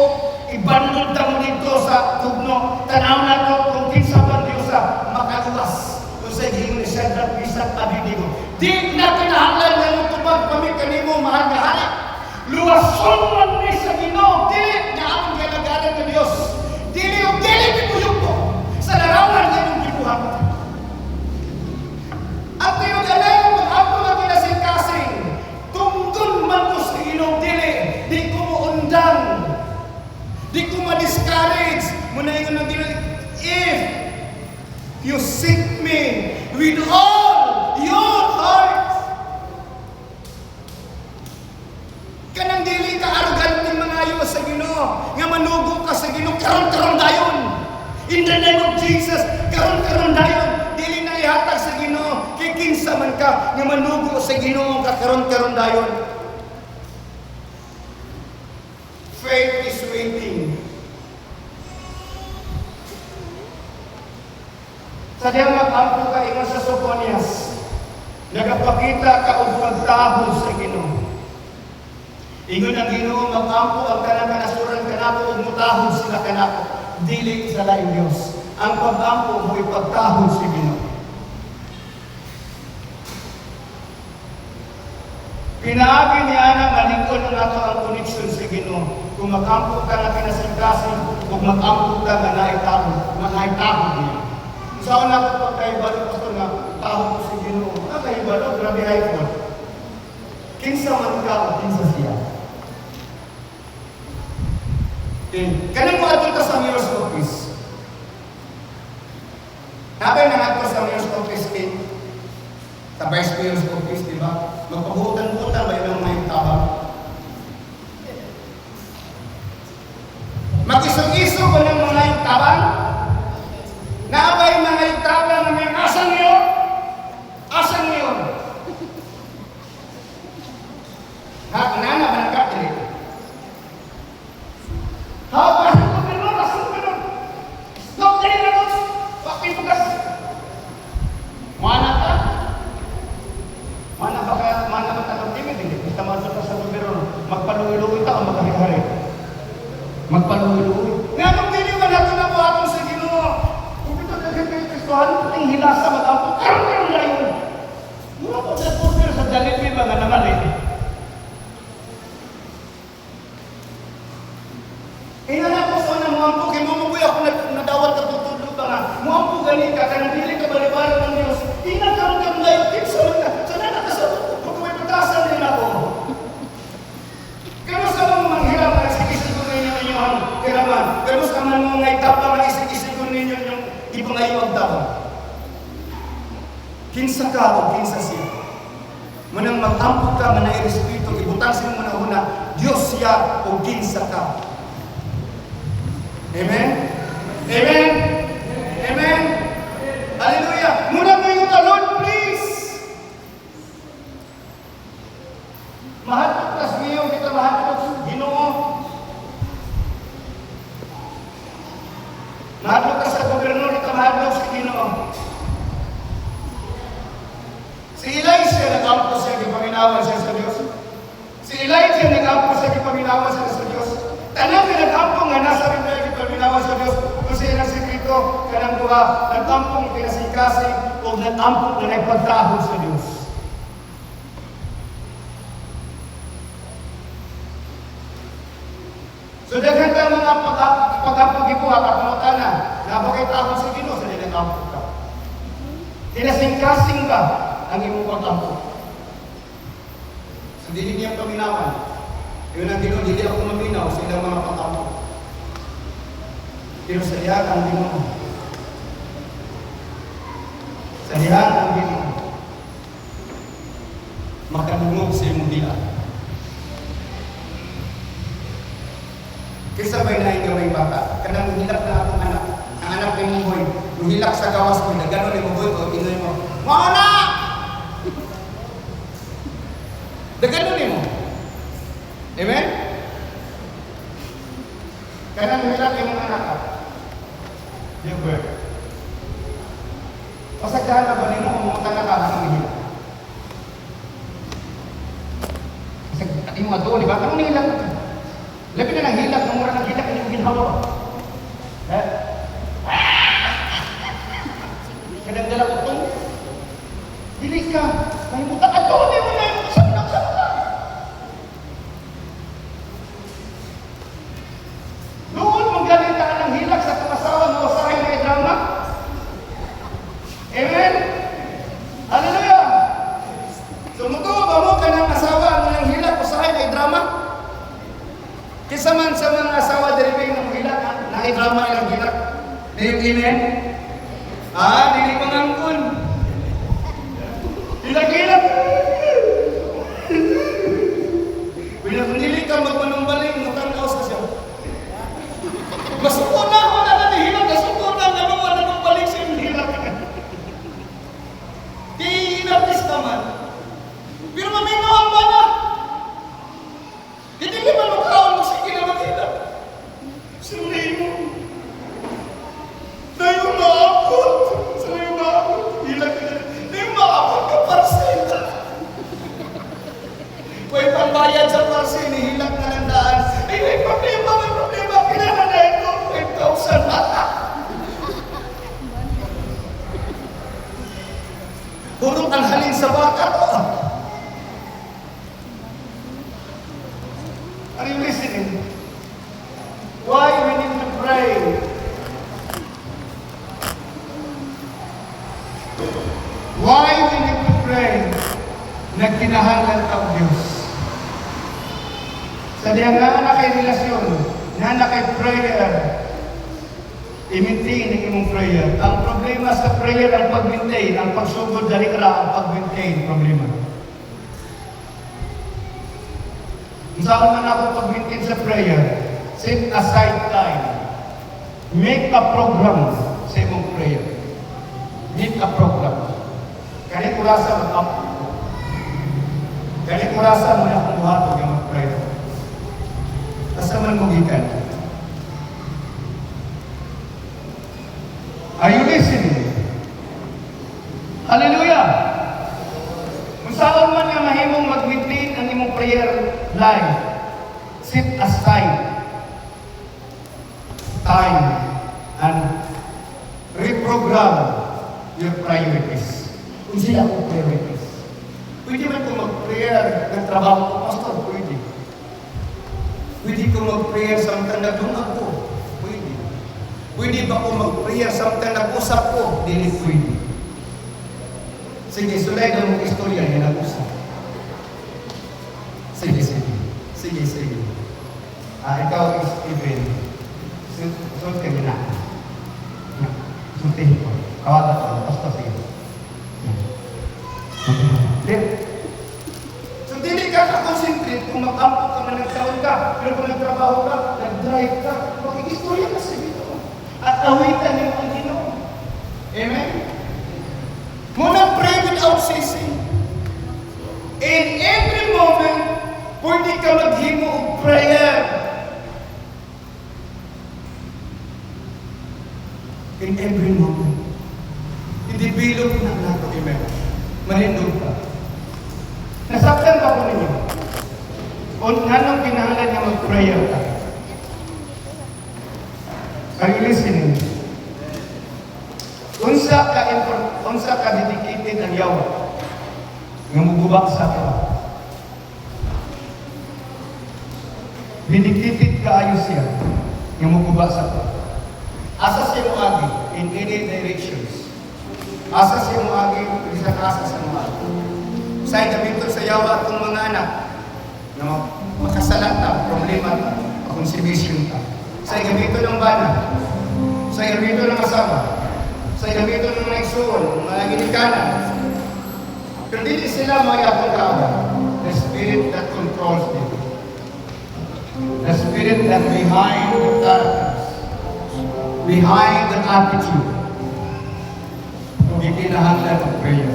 ibandod ta mo dito sa tugno. Tanaw na to kung kinsa ba Diyosa makaluwas. Kung sa gihimo ni Shadrach, Meshach, Abednego. Di na kinahanglan nga mo tubag pamit kanimo mahal nga hari. Luwason man ni sa Ginoo dili na ang galagaran ng Dios. Dili o dili bibuyog ko sa larawan niya ng gibuhat. At yung alayo mag-apo na kinasingkasing, tungdun man ko sa Ginoo dili, di ko mo undang, di ko ma-discourage. Muna yung nang Ginoo, if you seek me with all your heart, kanang dili ka arrogant mga ayo sa Ginoo, nga manugo ka sa Ginoo, karon-karon dayon. In the name of Jesus, karon-karon dayon. Dili na ihatag sa Ginoo, kay kinsa man ka nga manugo sa Ginoo ka karon-karon dayon. Faith is waiting. Sa diyang mag-ampo ka ingon sa Sophonias, nagapakita ka og pagtahol sa Ginoo. Ingon ang Ginoo mag-ampo ang kanang kanasuran kanako ug mutahon sila kanako, dili sa laing Dios. Ang pag-ampo mo'y pagtahon sa Ginoo. Pinaagi ni ana malingkod ang ato ang connection sa Ginoo. Kung mag-ampo ka na kinasingkasing ug mag-ampo ka na naitahon niya. Saan na ko pagkaibalik pastor nga tahon ko sa Ginoo. kabalo, grabe iPhone. Kinsa man ka o kinsa siya. Kanang mo ato sa mayor's office. Habang nangato sa mayor's office, sa vice mayor's office, di ba? Magpabutan-butan ba yung mga tabang? Mag-isog-isog ba ng mga tabang? Naabay mga tabang na may asan niyo? Asan niyo? Ha, nana ba nagkakili? Ha, pasok ko ganun, pasok ko ganun. Stop kayo na doon. Bakit bukas? Mana ka? Mana ba tanong timid? Hindi. Kita masok ka sa gobyerno. Magpaluwi-luwi ta o magkahari-hari? Magpaluwi-luwi. Nga nung hindi ba natin na buhatong sa Ginoo? Kung ito daghan kayo Kristohan, ang hilasa mag-ampo. Karang na yun. Mura po sa porter sa Jollibee ba nga naman eh. Kaya na po sa unang muampo, kay mumuboy ako nadawat na tutudlo ka nga. Muampo gani ka, kaya nabili ka balibaran ng Diyos. Tingnan ka rin layo, sa mga, sana nakasabot, kung may patasan din ako. Kamusta mong manghirap na isig-isig ko ninyo inyong hiraman? Kamusta man mong ngaitapa na isig-isig ko ninyo yung ipangayuag dapat? Kinsa ka o kinsa siya? Manang mag-ampog ka, manang irespito, ibutasin mo na una, Diyos siya o kinsa ka? Amen? Amen? Amen? Hallelujah! Muna mo yung Lord, please! Mahatok tas ngayon, kita mahatok sa Ginoo. Mahatok ka sa gobyerno, kita mahatok sa Ginoo. Si Elijah nag-ampo siya, gipaminawan siya sa Diyos. Si Elijah nag-ampo siya, gipaminawan siya sa Diyos. Tanang nag-ampo nga nasa rin na gipaminawan sa Diyos. Kung siya ng sikrito, kanang duha, nag-ampong pinasingkasing o nag-ampong na nagpagtahod sa Diyos. So daghan ka mga pag-ampong ibuha, kapamutan na, nabakay tahod sa Ginoo, sa nag-ampong ka. Pinasingkasing ka ang imong pag-ampong. So dili niyang paminawan. Yun ang Ginoo, dili ako maminaw sa ilang mga pag-ampong. Pero sa diyan ang Ginoo. Sa diyan ang Ginoo. Makadungog sa imong dila. Kaysa ba'y naing gawing bata? Kanang hilak na akong anak. Ang anak ni mong boy. Hilak sa gawas ko. Nagano ni mong boy o inoy mo. Mga anak! Nagano ni mo. Amen? Kanang hilak yung anak ka. Yung boy. Pasagdahan na ba nimo kung mga ka ang hilak? Kasi mo ato, di ba? Anong nihilak ka? Labi na ng hilak, ng mura ng hilak, yung ginhawa. Kadang dala ko itong, dili ka, mahimutan ka doon, di mo na yung sabinak sa mga. Doon mong galing ka ng hilak sa kumasawa mo sa akin na drama. Amen? Hallelujah! Sumutuwa ba mo ka ng asawa mo ng hilak o sa akin na drama? Kisa man sa mga asawa diribing ng hilak, na-drama ilang hilak. Amen? Dili pangangkon. Hilak-hilak. Pinagundili ka magpanumbalik, mutang-aos ka siya. Masuko na ako na nanihilak, masuko na naman nanumbalik siya yung hilak. Di inartis ka man. Pero maminawan ba na? Hindi ka manukaon mo sige na maghilak. Sunay mo. Tayo maabot. Tayo maabot. Hilak ka na. Tayo maabot ka parcel. May pambayad sa parcel, hilak na ng daan. Ay, may problema. Kailangan na ito. 5,000 mata. Purong ang halin sa baka to. Are you listening? Why we need to pray? Why we need to pray? nagkinahanglan kang Diyos. Sa diyan nga na kay relasyon, na kay prayer, i-maintain ang imong prayer. Ang problema sa prayer ang pag-maintain, ang pagsugod dali ra ang pag-maintain problema. Kung saan man ako pag-maintain sa prayer, set aside time. Make a program sa imong prayer. Make a program. Kaya kurasa mag-up. Kaya kurasa mo na akong buhatog yung mag-prayer. Asa man mo gikan? Are you listening? Hallelujah! Kung saan man nga mahimong mag-maintain ang imong prayer life, set aside time and reprogram your priorities. Kung sila akong priorities. Pwede man kung mag-prayer ng trabaho ko, pastor, pwede. Pwede kung mag-prayer samtang nagdungag ko, pwede. Pwede ba kung mag-prayer samtang nag-usap ko, dili pwede. Sige, sulay na mong istorya niya nag-usap. Sige. Ikaw is Steven. Sultin mo na. Sultin ko. Kawalan ko. Basta sige. So, dili ka ka-concentrate kung mag-ampo ka man nagtaon ka. Pero kung nagtrabaho ka, nag-drive ka, makikistorya ka sa Ginoo. At awitan niyo ang Ginoo. Amen? Muna pray without ceasing. In every moment, pwede ka maghimo og prayer. In every moment. Hindi bilog na nato, amen. Manindog ka. Nasaktan ka po ninyo. Kung anong kinahanglan niya mag-prayer ka. Are you listening? Unsa ka dedicated ang yawa. Nga mugubak sa ka. Dedicated ka ayo siya. Nga mugubak sa ka. Asa siya mo agi in any directions. Asa siya mo agi, isang asa siya mo agi. Sa gamiton sa yawa itong mga anak na makasalat na, problema na, consumption ka. Sa gamiton ng bana, sa gamiton ng asawa, sa gamiton ng naigsuon, mga ginikanan. Pero dili sila mayapong kawan. The spirit that controls them. The spirit that behind the characters. Behind the attitude, hindi kinahanglan ng prayer.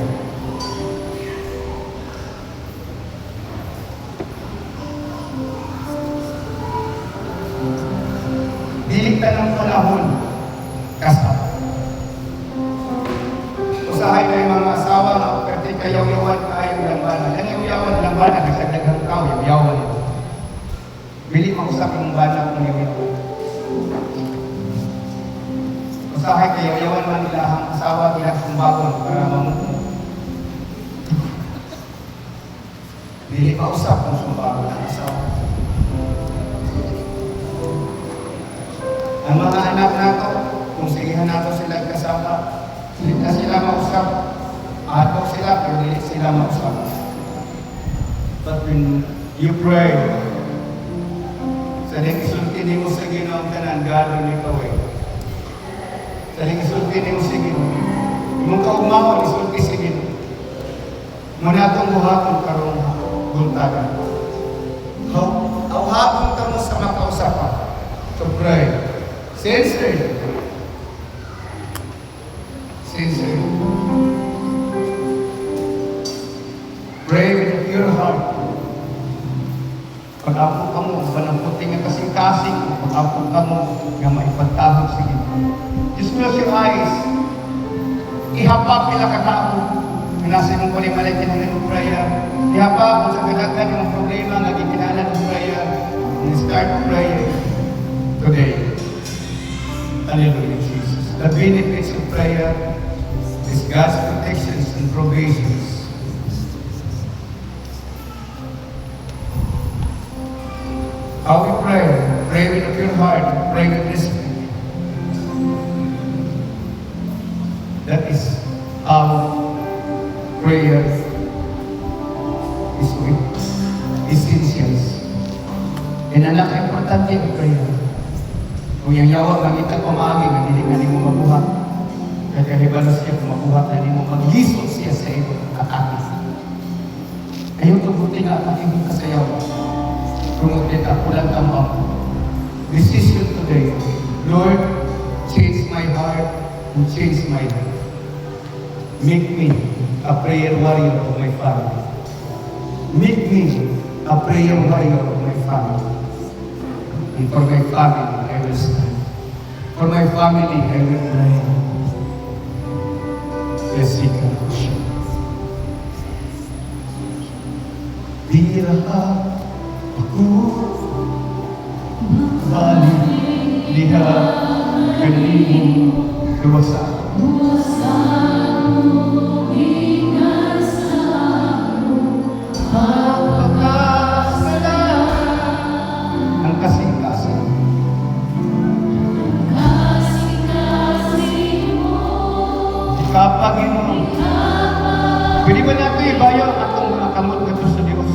Diliktan ng panahon, kasama. Usahay na yung mga asawa na pwede kayaw-yawan kayong lambanan. Ang yawan lambanan, nagsadaghan tao, yawan ito. Bili mausap yung bana kung yawan ito. Usahay kayo, yawan man nila ang asawa nila kumbagon para mamuto. Dili mausap kung sumbagon ang asawa. Ang mga anak nato, kung sigihan nato sila kasama, hindi na sila mausap. Ato sila, pero dili sila mausap. But when you pray, sa din isulti mo sa Ginoong tanan, gano'n ni kaway. Saling isulti ni mo sige. Mung kaumawan, isulti sige. Muna itong buhatong karong buntagan. Hapon ka mo sa makausapan. To pray. Sincerely. Pray with a pure heart. Pag-apo ka mo, panamputi nga kasing-kasing, pag-apo ka mo, nga maipagtahog sige. Just close your eyes. Ihapag nila katao. Nasa imong palimalay ng prayer. Ihapag mo sa kadaghan ng problema nga gikinalan ng prayer. And start praying today. Hallelujah, Jesus. The benefits of prayer is God's protections and provisions. How we pray? Pray with a pure heart. Pray with respect. That is how prayer this week. Essentials. And ang importante ang prayer. Kung yung yawa kang ita pamagi, hindi nga mo mabuhat. Kaya kanibalos siya kung mabuhat na hindi mo mag-lisod siya sa iyo kakakis. Ayun ito buti nga ang ibang kasayaw. Kung magdita, pulang tamang. Decision today. Lord, change my heart and change my life. Make me a prayer warrior of my family. Make me a prayer warrior of my family. And for my family, I will stand. For my family, I will pray. Let's seek our worship. Biraha ako, balik liha kanimo luwasa. Ang kasing-kasing. Kapanginoon. Pwede ba natin ibayo ang atong mga kamot na sa Diyos?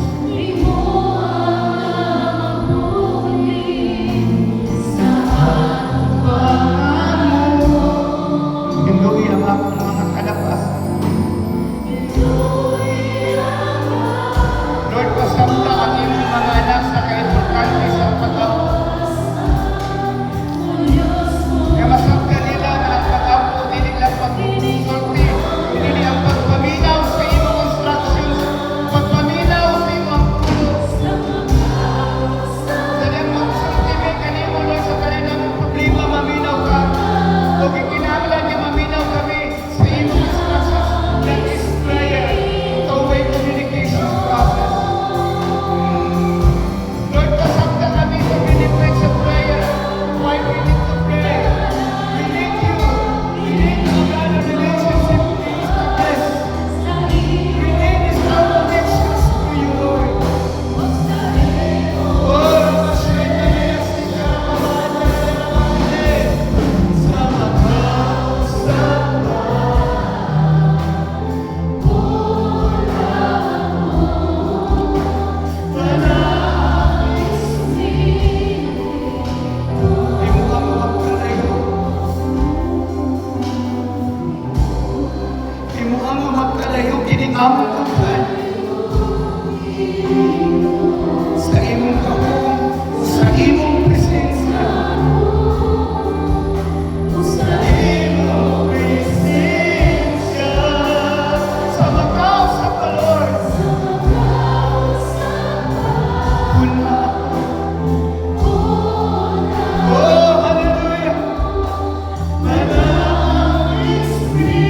Hinduin ang akong mga kalapas. Lord, pasamta ang iyong mga anak sa kaimportante sa pag-apo. Kaya masamta nila na ang pag-apo, hindi lang pag-sulti, hindi ang pagpaminaw sa iyong instructions, pagpaminaw sa iyong pulo. Dali ang pag-sulti, may kanimo, Lord, sa kanilang problema, maminaw ka. Kung ikinahanglan niya maminaw kami sa iyong instructions, that is prayer, two-way communication process. Lord, pasamta kami sa benefits of prayer. Why we need to pray? We need you. We need to have a relationship with Jesus. We need His connections to you, Lord. Oh, Ramashweta, Yasika, Ramahata, Sama ka, sama. Imuhang magkalayo. Imuhang magkalayo, kinikamot ang pan. Sa imong kahong, sa imong presensya. Sa imong presensya. Sa makaw sa kalor. Puna. Oh, hallelujah. Manang Espiritu.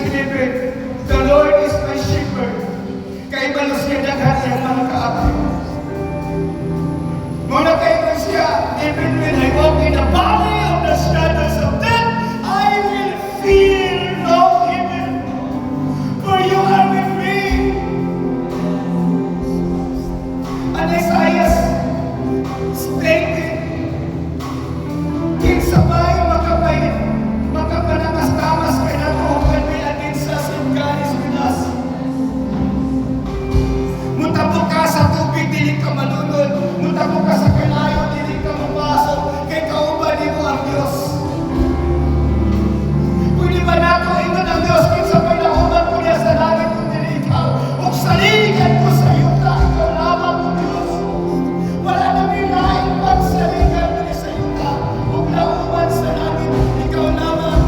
11, the Lord is my shepherd. Kay balos niya daghan niyang mga kaabay. Muna kayo siya, even when I walk in the valley of the shadows of death, I will fear no evil, for you are with me. And Isaiah stated, kinsabay makapanamas-tamas kay natuhukan may atin sa singganis with us. Mutabok ka sa tubig, dili ka malunod. Mutabok ka sa kalayo, dili ka mapasok. Kay kauban mo ang Diyos. Pwede ba nato ingon ang Diyos kinsabay na uban ko niya sa langit kung dili ikaw? Ug saligan ko sa yuta, ikaw lamang ang Diyos. Wala na minain pagsaligan dili sa yuta. Ug lauban sa langit, ikaw lamang.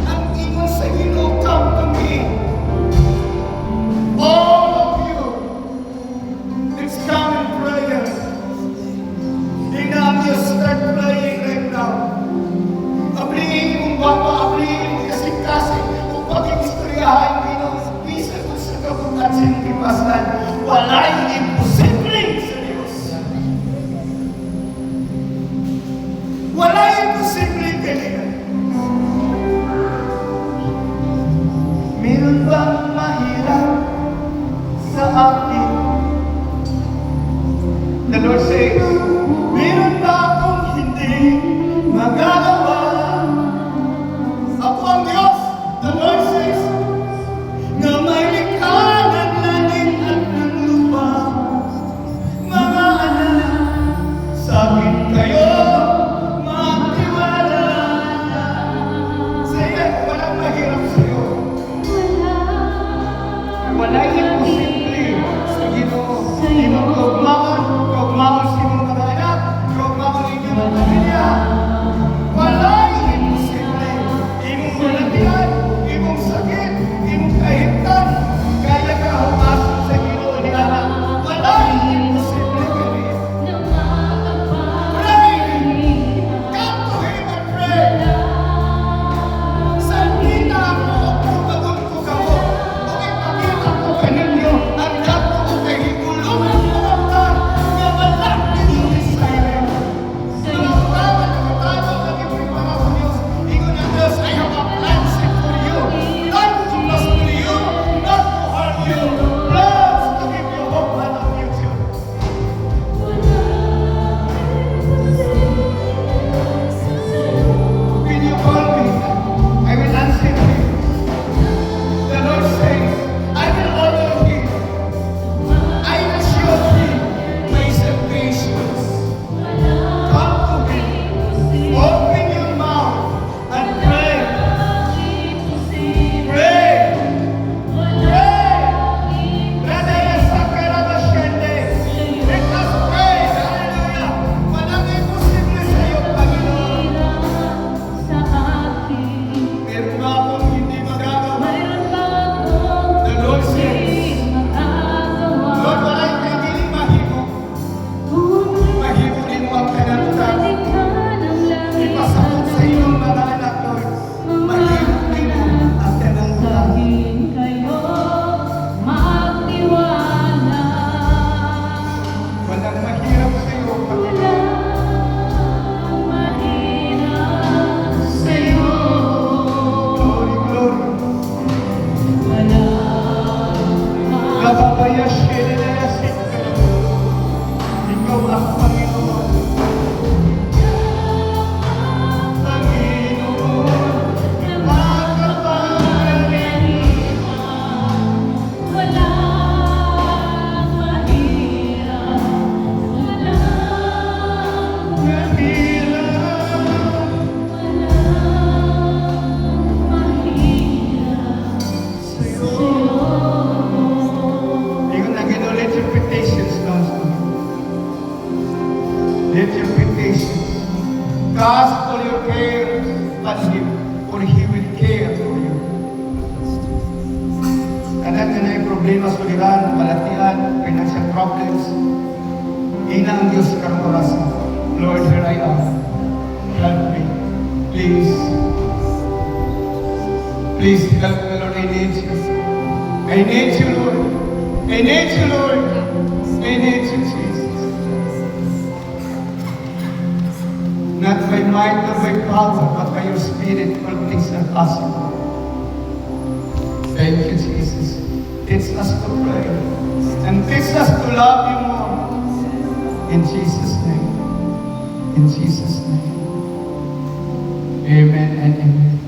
Ang ingon sa Ginoo, come to me. All of you, let's come in prayer. Tingnan niyo, start praying right now. Ablihin mong bapa, ablihin mong kasing-kasing, kung pag-istoryahan, bisa kung sa kabukat sa iyong kipasan, wala'y imposible sa Diyos. Wala'y imposible kanina. Meron bang mahirap sa akin? The Lord says, meron ba akong hindi magagawa? Ako ang Diyos, the Lord says, na may likha ng langit at ng lupa. Mga anak, sa akin kayo magtiwala. Say it, walang mahirap sa'yo. Wala'y imposible sa Ginoo. Imong kaugmaon sa imong mga anak, kaugmaon sa inyong mga pamilya. Wala'y imposible. Imong malatian, imong sakit, imong kahimtan, kaya ka humasok sa Ginoo ni anak. Wala'y imposible kami. Pray! Come to Him and pray! Sandita ako, pagod ko kamo. Kung ipakita ko kaninyo, ang dato ko kay higulungan mo ang tao, nga walang ninyo silent. Mga utawa na katawa na iprepara sa Diyos. Ingon ang Diyos, I have a plan set for you. Not to prosper you, not to harm you. Plans to give you hope and a future. When you call me, I will answer you. The Lord says, I will honor him. I will show him my salvation. Come to me. Open your mouth and pray. Pray. Pray. Radaya Sakarabashende. Let us pray. Hallelujah. Walang imposible sa iyo, Panginoon. Meron ba akong hindi magagawa? The Lord says, Lord, wala'y kay dili mahimo. Mahimo din mo ang kanalutan. Ipasakot sa iyong mga anak, Lord. Mahimo din mo ang kanalutan. Walang mahirap sa iyo, Panginoon. Sa iyo. Glory, glory. Nababayas siya na nasin ka. Ikaw ang Panginoon. Panginoon, makapangyarihan. Ingon na Ginoo, let your petitions come to me. Let your petitions. Cast all your care on Him, for He will care for you. Kanan ka na yung problema sa liran, malatian, financial problems. Ina ang Diyos sa karong oras. Lord, here I am. Help me. Please. Please help me, Lord. I need you. I need you, Lord. I need you, Lord. I need you, Jesus. Not by might nor by power, but by your Spirit, all things are possible. Thank you, Jesus. Teach us to pray. And teach us to love you more. In Jesus' name. In Jesus' name. Amen and amen.